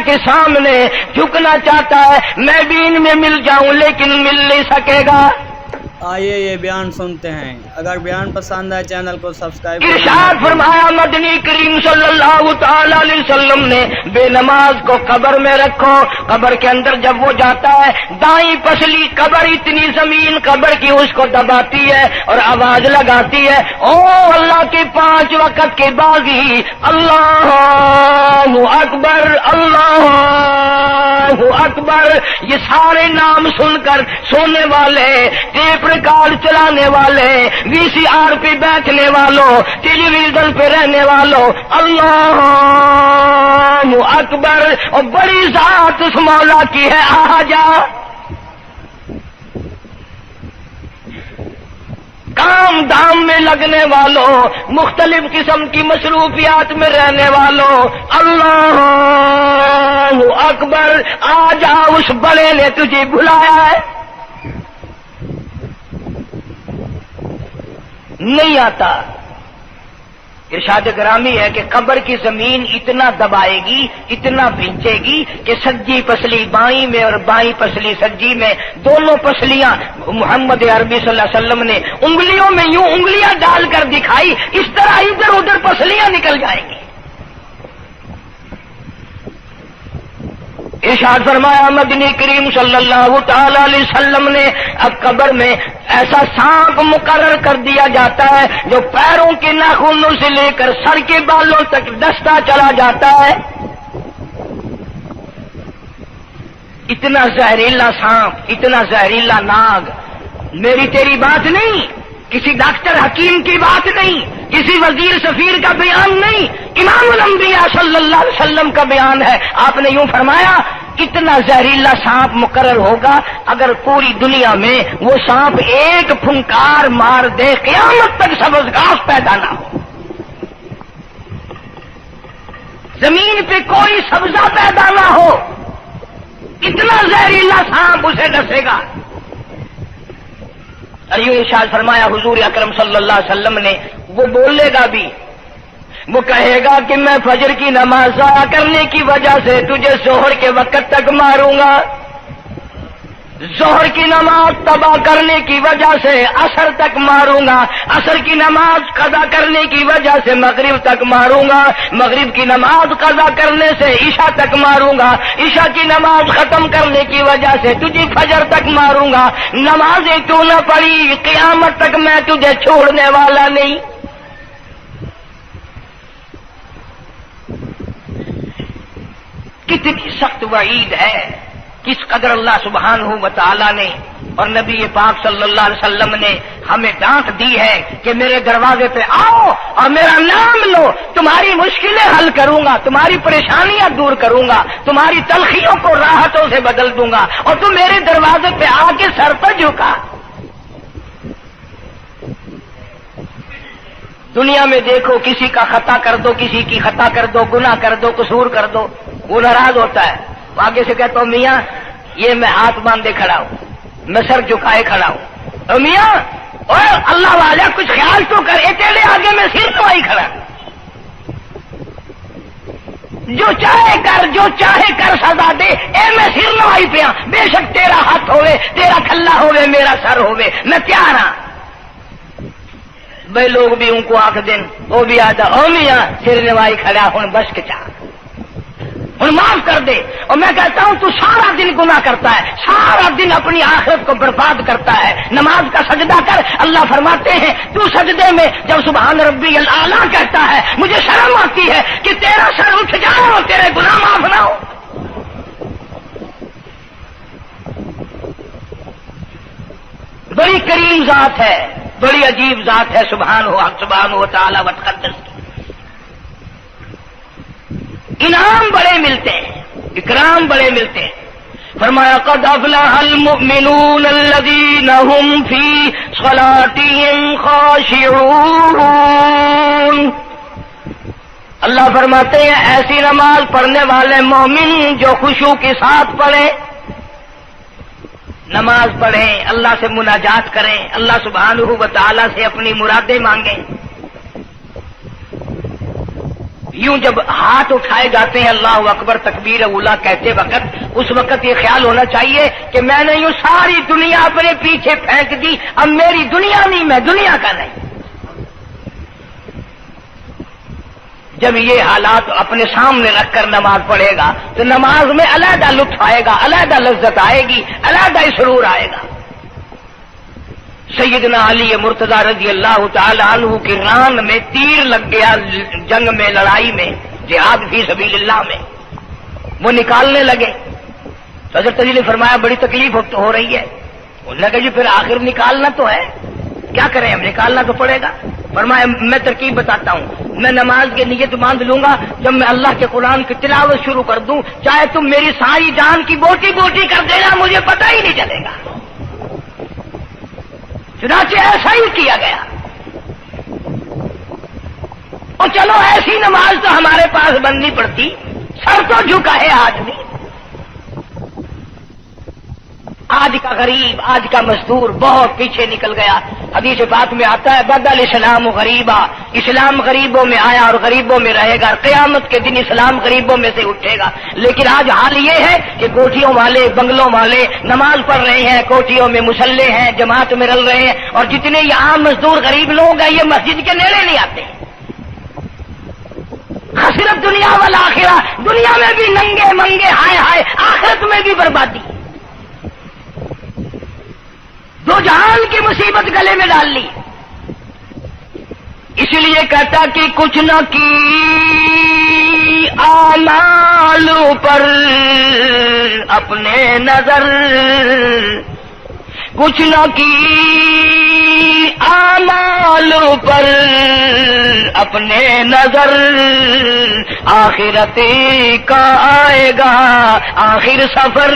کے سامنے جھکنا چاہتا ہے، میں بھی ان میں مل جاؤں لیکن مل نہیں سکے گا۔ آئیے یہ بیان سنتے ہیں، اگر بیان پسند ہے چینل کو سبسکرائب ارشاد فرمایا مدنی کریم صلی اللہ تعالی علیہ وسلم نے، بے نماز کو قبر میں رکھو، قبر کے اندر جب وہ جاتا ہے دائیں پسلی قبر اتنی زمین قبر کی اس کو دباتی ہے اور آواز لگاتی ہے، او اللہ کے 5 وقت کے باغی، اللہ اکبر اللہ اکبر۔ یہ سارے نام سن کر سونے والے، ٹیپ ریکارڈ چلانے والے، وی سی آر پہ بیٹھنے والوں، ٹیلی ویژن پہ رہنے والوں، اللہ اکبر، اور بڑی ذات اس مولا کی ہے، آ جا۔ کام دھام میں لگنے والوں، مختلف قسم کی مصروفیات میں رہنے والوں، اللہ اکبر، آ جا، اس بڑے نے تجھے بلایا ہے۔ نہیں آتا۔ ارشاد گرامی ہے کہ قبر کی زمین اتنا دبائے گی، اتنا بھینچے گی کہ سجی پسلی بائیں میں اور بائیں پسلی سجی میں، دونوں پسلیاں محمد عربی صلی اللہ علیہ وسلم نے انگلیوں میں یوں انگلیاں ڈال کر دکھائی، اس طرح ادھر ادھر پسلیاں نکل جائیں گی۔ ارشاد فرمایا مدنی کریم صلی اللہ تعالی علیہ وسلم نے، اب قبر میں ایسا سانپ مقرر کر دیا جاتا ہے جو پیروں کے ناخنوں سے لے کر سر کے بالوں تک ڈستا چلا جاتا ہے۔ اتنا زہریلا سانپ، اتنا زہریلا ناگ، میری تیری بات نہیں، کسی ڈاکٹر حکیم کی بات نہیں، کسی وزیر سفیر کا بیان نہیں، امام الانبیاء صلی اللہ علیہ وسلم کا بیان ہے۔ آپ نے یوں فرمایا، اتنا زہریلا سانپ مقرر ہوگا، اگر پوری دنیا میں وہ سانپ ایک پھنکار مار دے قیامت تک سبز گھاس پیدا نہ ہو، زمین پہ کوئی سبزہ پیدا نہ ہو، اتنا زہریلا سانپ اسے ڈسے گا۔ ایو ارشاد فرمایا حضور اکرم صلی اللہ علیہ وسلم نے، وہ بولے گا بھی، وہ کہے گا کہ میں فجر کی نماز ضائع کرنے کی وجہ سے تجھے ظہر کے وقت تک ماروں گا، ظہر کی نماز تباہ کرنے کی وجہ سے عصر تک ماروں گا، عصر کی نماز قضا کرنے کی وجہ سے مغرب تک ماروں گا، مغرب کی نماز قضا کرنے سے عشاء تک ماروں گا، عشاء کی نماز ختم کرنے کی وجہ سے تجھے فجر تک ماروں گا، نمازیں تو نہ پڑھی قیامت تک میں تجھے چھوڑنے والا نہیں۔ کتنی سخت وعید ہے، کس قدر اللہ سبحانہ و تعالی نے اور نبی پاک صلی اللہ علیہ وسلم نے ہمیں ڈانٹ دی ہے کہ میرے دروازے پہ آؤ اور میرا نام لو، تمہاری مشکلیں حل کروں گا، تمہاری پریشانیاں دور کروں گا، تمہاری تلخیوں کو راحتوں سے بدل دوں گا، اور تم میرے دروازے پہ آ کے سر پر جھکا۔ دنیا میں دیکھو، کسی کا خطا کر دو، کسی کی خطا کر دو، گناہ کر دو، قصور کر دو، وہ ناراض ہوتا ہے، آگے سے کہتا ہوں میاں یہ میں ہاتھ باندھے کھڑا ہوں، میں سر جھکائے کھڑا ہوں، اور میاں اور اللہ والا کچھ خیال تو کر، تیرے آگے میں سر نوائی کھڑا، جو چاہے کر، جو چاہے کر سزا دے، اے میں سر نوائی پہ ہاں، بے شک تیرا ہاتھ ہوئے، تیرا کھلا ہوئے، میرا سر ہوئے، میں تیار ہاں۔ بھائی لوگ بھی ان کو آنکھ دن، وہ بھی آتا او میاں سر نوائی کھڑا ہوں، بس کے چاہ ہوں معاف کر دے۔ اور میں کہتا ہوں تو سارا دن گناہ کرتا ہے، سارا دن اپنی آخرت کو برباد کرتا ہے، نماز کا سجدہ کر، اللہ فرماتے ہیں تو سجدے میں جب سبحان ربی الاعلیٰ کہتا ہے مجھے شرم آتی ہے کہ تیرا سر اٹھ جائے اور تیرے گناہ معاف نہ ہو۔ بڑی کریم ذات ہے، بڑی عجیب ذات ہے سبحانہ و تعالی و تقدس کی، انعام بڑے ملتے ہیں، اکرام بڑے ملتے ہیں۔ فرمایا قد افلح المؤمنون الذین هم فی صلاتهم خاشعون۔ اللہ فرماتے ہیں ایسی نماز پڑھنے والے مومن جو خشوع کے ساتھ پڑھیں، نماز پڑھیں، اللہ سے مناجات کریں، اللہ سبحانہ و تعالی سے اپنی مرادیں مانگیں، یوں جب ہاتھ اٹھائے جاتے ہیں اللہ اکبر تکبیر اولا کہتے وقت، اس وقت یہ خیال ہونا چاہیے کہ میں نے یوں ساری دنیا اپنے پیچھے پھینک دی، اب میری دنیا نہیں، میں دنیا کا نہیں۔ جب یہ حالات اپنے سامنے رکھ کر نماز پڑھے گا تو نماز میں علیحدہ لطف آئے گا، علیحدہ لذت آئے گی، علیحدہ سرور آئے گا۔ سیدنا علی مرتضی رضی اللہ تعالی عنہ کی ران میں تیر لگ گیا، جنگ میں، لڑائی میں، جہاد فی سبیل اللہ میں، وہ نکالنے لگے تو حضرت علی نے فرمایا بڑی تکلیف ہو رہی ہے۔ انہوں نے کہا جی پھر آخر نکالنا تو ہے، کیا کریں ہم، نکالنا تو پڑے گا۔ فرمایا میں ترکیب بتاتا ہوں، میں نماز کی نیت باندھ لوں گا، جب میں اللہ کے قرآن کی تلاوت شروع کر دوں چاہے تم میری ساری جان کی بوٹی بوٹی کر دینا، مجھے پتہ ہی نہیں چلے گا۔ چنانچہ ایسا ہی کیا گیا۔ اور چلو ایسی نماز تو ہمارے پاس بننی پڑتی، سر تو جھکا ہے آدمی۔ آج کا غریب، آج کا مزدور بہت پیچھے نکل گیا۔ حدیث پاک میں آتا ہے بدل اسلام غریبا، اسلام غریبوں میں آیا اور غریبوں میں رہے گا، قیامت کے دن اسلام غریبوں میں سے اٹھے گا۔ لیکن آج حال یہ ہے کہ کوٹھیوں والے، بنگلوں والے نماز پڑھ رہے ہیں، کوٹھیوں میں مصلے ہیں، جماعت میں رل رہے ہیں، اور جتنے یہ عام مزدور غریب لوگ ہیں یہ مسجد کے نیڑے نہیں آتے۔ خسرت دنیا والآخرہ، دنیا میں بھی ننگے منگے، ہائے ہائے، آخرت میں بھی بربادی، دو جہان کی مصیبت گلے میں ڈال لی۔ اس لیے کہتا کہ کچھ نہ کی اعمال پر اپنے نظر، کچھ نہ کی اعمال پر اپنے نظر، آخرت کا آئے گا آخر سفر۔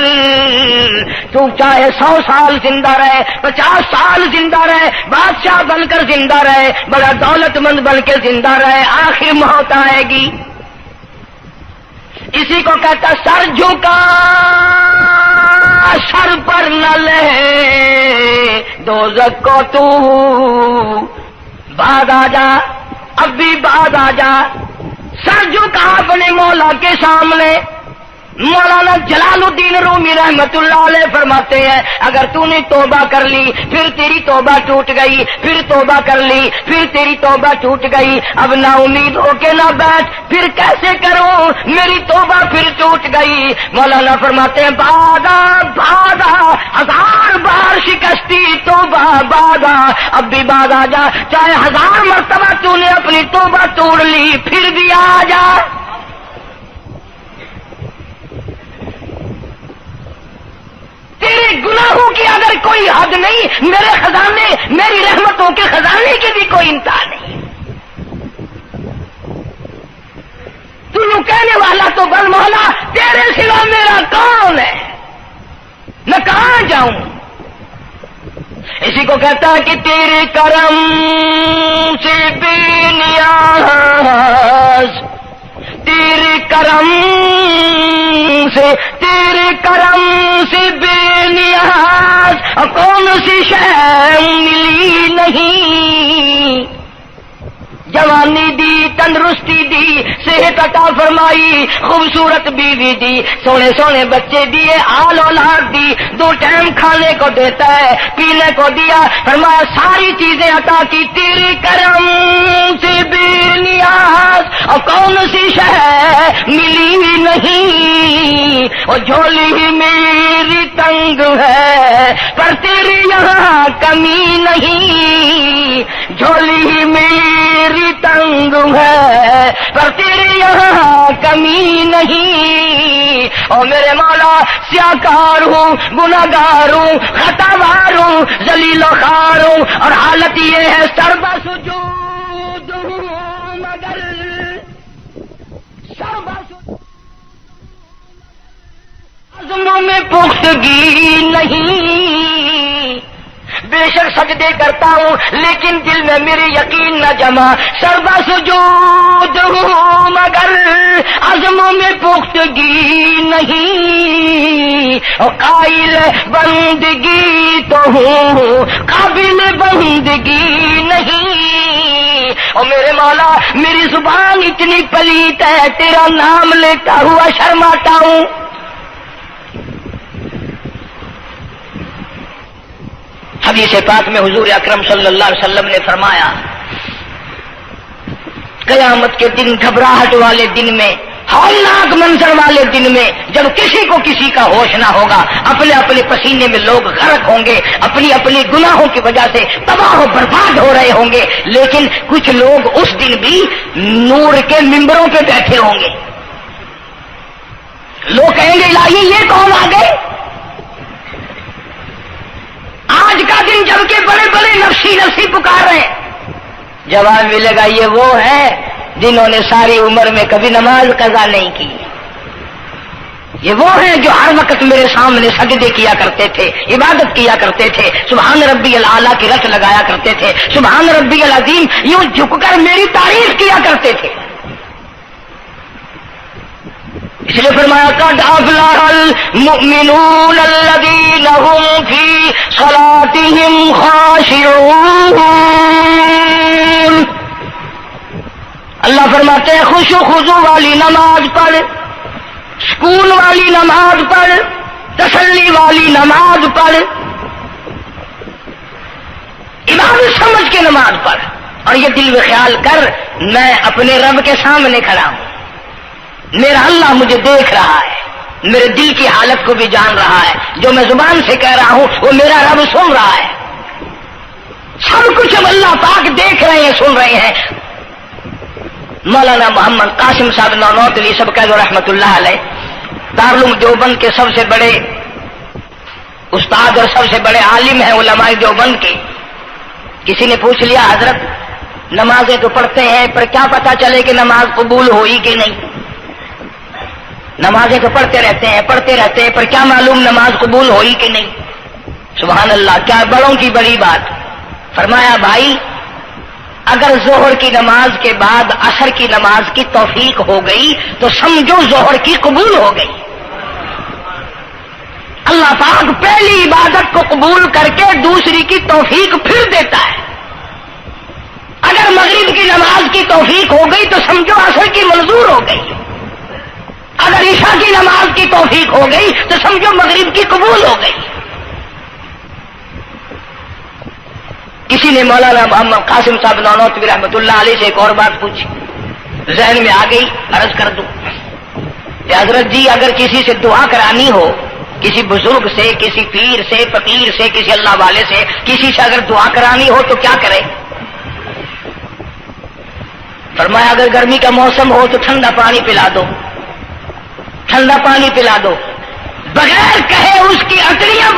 تو چاہے 100 سال زندہ رہے، 50 سال زندہ رہے، بادشاہ بن کر زندہ رہے، بڑا دولت مند بن کے زندہ رہے، آخر موت آئے گی۔ اسی کو کہتا سر جھکا سر پر نہ لے دوزخ کو تو، بعد آ جا، اب بھی بعد آ جا، سر جھکا اپنے مولا کے سامنے۔ مولانا جلال الدین رومی رحمت اللہ علیہ فرماتے ہیں اگر تو نے توبہ کر لی پھر تیری توبہ ٹوٹ گئی، پھر توبہ کر لی پھر تیری توبہ ٹوٹ گئی، اب نا امید ہو کے نہ بیٹھ، پھر کیسے کروں میری توبہ پھر ٹوٹ گئی۔ مولانا فرماتے ہیں بادا بادا، 1000 بار شکستی توبہ بادا، اب بھی بعد آ جا، چاہے 1000 مرتبہ تو نے اپنی توبہ توڑ لی پھر بھی آ جا۔ تیرے گناہوں کی اگر کوئی حد نہیں، میرے خزانے، میری رحمتوں کے خزانے کی بھی کوئی انتہا نہیں۔ تو یوں کہنے والا تو بل مولا تیرے سوا میرا کون ہے، میں کہاں جاؤں؟ اسی کو کہتا ہے کہ تیرے کرم سے بے نیاز، تیرے کرم سے، تیرے کرم سے بے نیاز، اور کون سی شے ملی نہیں، جوانی دی، تندرستی دی، صحت عطا فرمائی، خوبصورت بیوی دی، سونے سونے بچے دیے، آل اولاد دی، 2 ٹائم کھانے کو دیتا ہے، پینے کو دیا، فرمایا ساری چیزیں عطا کی، تیرے کرم سے بے نیاز، اور کون سی شے ملی نہیں، اور جھولی ہی میری تنگ ہے پر تیری یہاں کمی نہیں، جھولی ہی میری تنگ ہے پر تیری یہاں کمی نہیں۔ اور میرے مولا سیاکار ہوں، گناہگار ہوں، خطاوار ہوں، ذلیل و خوار ہوں، اور حالت یہ ہے سربا سجود ہوں مگر سربا عزموں میں پختگی نہیں، بے شک سجدے کرتا ہوں لیکن دل میں میری یقین نہ جمع، سربا سجود ہوں مگر عزموں میں پختگی نہیں، اور قائل بندگی تو ہوں قابل بندگی نہیں، اور میرے مولا میری زبان اتنی پلیت ہے تیرا نام لیتا ہوا شرماتا ہوں۔ حدیث پاک میں حضور اکرم صلی اللہ علیہ وسلم نے فرمایا قیامت کے دن، گھبراہٹ والے دن میں، ہولناک منظر والے دن میں، جب کسی کو کسی کا ہوش نہ ہوگا، اپنے اپنے پسینے میں لوگ غرق ہوں گے، اپنی اپنی گناہوں کی وجہ سے تباہ و برباد ہو رہے ہوں گے، لیکن کچھ لوگ اس دن بھی نور کے ممبروں پہ بیٹھے ہوں گے۔ لوگ کہیں گے الہی یہ کون آ گئے؟ آج کا دن جبکہ بڑے بڑے نفسی نفسی پکار رہے ہیں، جواب ملے گا یہ وہ ہے جنہوں نے ساری عمر میں کبھی نماز قضا نہیں کی، یہ وہ ہیں جو ہر وقت میرے سامنے سجدے کیا کرتے تھے، عبادت کیا کرتے تھے، سبحان ربی الاعلیٰ کی رٹ لگایا کرتے تھے، سبحان ربی العظیم یوں جھک کر میری تعریف کیا کرتے تھے۔ اس لیے فرمایا قد افلح المؤمنون الذین هم فی صلاتهم خاشعون۔ اللہ فرماتے ہیں خوش و خضوع والی نماز پڑھ، سکون والی نماز پڑھ، تسلی والی نماز پڑھ، عبادت سمجھ کے نماز پڑھ، اور یہ دل میں خیال کر میں اپنے رب کے سامنے کھڑا ہوں، میرا اللہ مجھے دیکھ رہا ہے، میرے دل کی حالت کو بھی جان رہا ہے، جو میں زبان سے کہہ رہا ہوں وہ میرا رب سن رہا ہے، سب کچھ اب اللہ پاک دیکھ رہے ہیں، سن رہے ہیں۔ مولانا محمد قاسم صاحب نانوتوی سب کہہ دو رحمت اللہ علیہ، دارالعلوم دیوبند کے سب سے بڑے استاد اور سب سے بڑے عالم ہیں علماء دیوبند کے۔ کسی نے پوچھ لیا حضرت نمازیں تو پڑھتے ہیں پر کیا پتا چلے کہ نماز قبول ہوئی کہ نہیں؟ نمازیں تو پڑھتے رہتے ہیں پر کیا معلوم نماز قبول ہوئی کہ نہیں؟ سبحان اللہ، کیا بڑوں کی بڑی بات۔ فرمایا بھائی اگر ظہر کی نماز کے بعد عصر کی نماز کی توفیق ہو گئی تو سمجھو ظہر کی قبول ہو گئی۔ اللہ پاک پہلی عبادت کو قبول کر کے دوسری کی توفیق پھر دیتا ہے۔ اگر مغرب کی نماز کی توفیق ہو گئی تو سمجھو عصر کی منظور ہو گئی، اگر عشاء کی نماز کی توفیق ہو گئی تو سمجھو مغرب کی قبول ہو گئی۔ کسی نے مولانا محمد قاسم صاحب نانوتوی رحمۃ اللہ علیہ سے ایک اور بات پوچھی، ذہن میں آ گئی، عرض کر دوں کہ حضرت جی اگر کسی سے دعا کرانی ہو، کسی بزرگ سے، کسی پیر سے، فقیر سے، کسی اللہ والے سے، کسی سے اگر دعا کرانی ہو تو کیا کرے؟ فرمایا اگر گرمی کا موسم ہو تو ٹھنڈا پانی پلا دو، ٹھنڈا پانی پلا دو، بغیر کہے اس کی اٹڑیاں